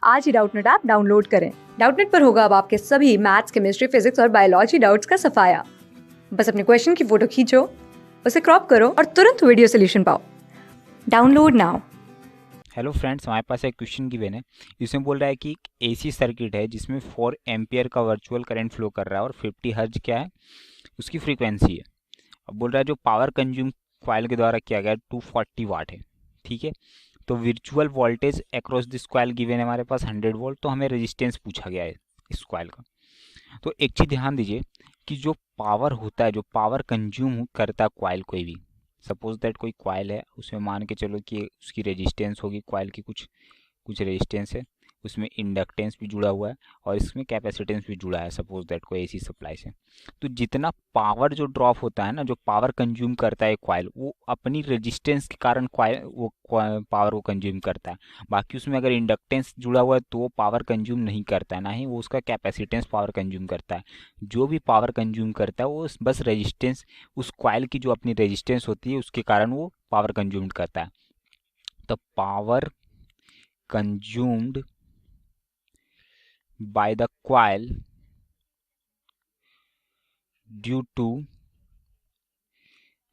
आज ही Doubtnut app download करें। Doubtnut पर होगा अब आपके सभी मैथ्स, केमिस्ट्री, फिजिक्स और बायोलॉजी डाउट्स का सफाया। बस अपने क्वेश्चन की फोटो खींचो, उसे क्रॉप करो और तुरंत वीडियो सोल्यूशन पाओ। Download now. हेलो फ्रेंड्स, हमारे पास एक क्वेश्चन गिवन है। इसमें बोल रहा है कि एसी सर्किट है जिसमें 4 एम्पियर का वर्चुअल करंट फ्लो कर रहा है और 50 हर्ट्ज क्या है उसकी फ्रीक्वेंसी है। अब बोल रहा है जो पावर कंज्यूम कॉइल के द्वारा किया गया 240 वाट है। ठीक है, तो virtual voltage across this coil given है हमारे पास 100 वोल्ट। तो हमें रेजिस्टेंस पूछा गया है इस कॉइल का। तो एक चीज़ ध्यान दीजिए कि जो पावर होता है, जो पावर कंज्यूम करता है कॉइल, कोई भी सपोज दैट कोई कॉइल है, उसमें मान के चलो कि उसकी रेजिस्टेंस होगी, कॉइल की कुछ कुछ रेजिस्टेंस है, उसमें इंडक्टेंस भी जुड़ा हुआ है और इसमें कैपेसिटेंस भी जुड़ा है, सपोज दैट कोई एसी सप्लाई से। तो जितना पावर जो ड्रॉप होता है ना, जो पावर कंज्यूम करता है कॉइल, वो अपनी रेजिस्टेंस के कारण कॉइल वो पावर को कंज्यूम करता है। बाकी उसमें अगर इंडक्टेंस जुड़ा हुआ है तो वो पावर कंज्यूम नहीं करता है, ना ही वो उसका कैपेसिटेंस पावर कंज्यूम करता है। जो भी पावर कंज्यूम करता है वो बस रेजिस्टेंस, उस कॉइल की जो अपनी रेजिस्टेंस होती है उसके कारण वो पावर कंज्यूम करता है। तो power consumed by the coil due to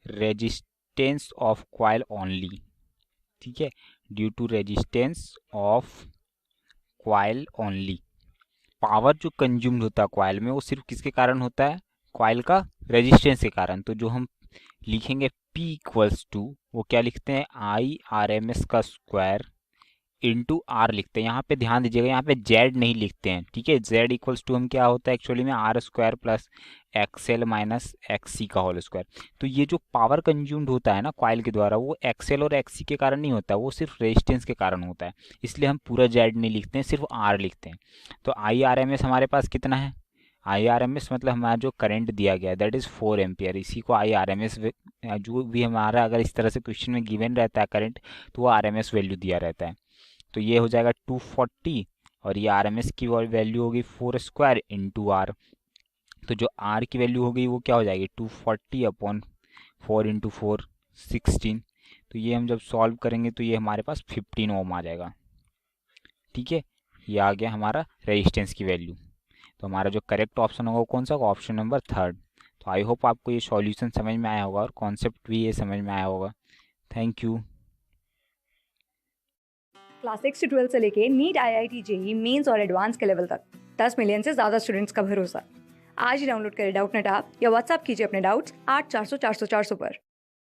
resistance of coil only। ठीक है, due to resistance of coil only. Power जो कंज्यूम्ड होता है कॉइल में वो सिर्फ किसके कारण होता है? कॉइल का रेजिस्टेंस के कारण। तो जो हम लिखेंगे P इक्वल्स टू, वो क्या लिखते हैं? आई आर एम एस का स्क्वायर इंटू आर लिखते हैं। यहाँ पे ध्यान दीजिएगा, यहाँ पे जेड नहीं लिखते हैं। ठीक है, जेड इक्वल्स टू हम क्या होता है एक्चुअली में R square plus XL minus XC का होल स्क्वायर। तो ये जो पावर कंज्यूम्ड होता है ना कॉइल के द्वारा, वो एक्सएल और एक्सी के कारण नहीं होता, वो सिर्फ रेजिस्टेंस के कारण होता है। इसलिए हम पूरा जेड नहीं लिखते हैं, सिर्फ आर लिखते हैं। तो आई आर एम एस हमारे पास कितना है? आई आर एम एस मतलब हमारा जो करंट दिया गया है दैट इज़ 4 एम्पियर। इसी को आई आर एम एस, जो भी हमारा अगर इस तरह से क्वेश्चन में गिवन रहता है करंट, तो वो आर एम एस वैल्यू दिया रहता है। तो ये हो जाएगा 240 और ये आर एम एस की वैल्यू होगी 4 स्क्वायर इंटू आर। तो जो आर की वैल्यू होगी वो क्या हो जाएगी? 240 अपॉन 4 इंटू 4 16। तो ये हम जब सॉल्व करेंगे तो ये हमारे पास 15 ओम आ जाएगा। ठीक है, ये आ गया हमारा रेजिस्टेंस की वैल्यू। तो हमारा जो करेक्ट ऑप्शन होगा वो कौन सा होगा? Option number 3। तो आई होप आपको ये सॉल्यूशन समझ में आया होगा और कॉन्सेप्ट भी ये समझ में आया होगा। Thank you. क्लास 6 से 12 से लेके नीट, IIT, JEE मेंस और एडवांस के लेवल तक 10 मिलियन से ज्यादा स्टूडेंट्स का भरोसा। आज ही डाउनलोड करें डाउटनेट ऐप या व्हाट्सएप कीजिए अपने डाउट्स 8400 400 400 पर।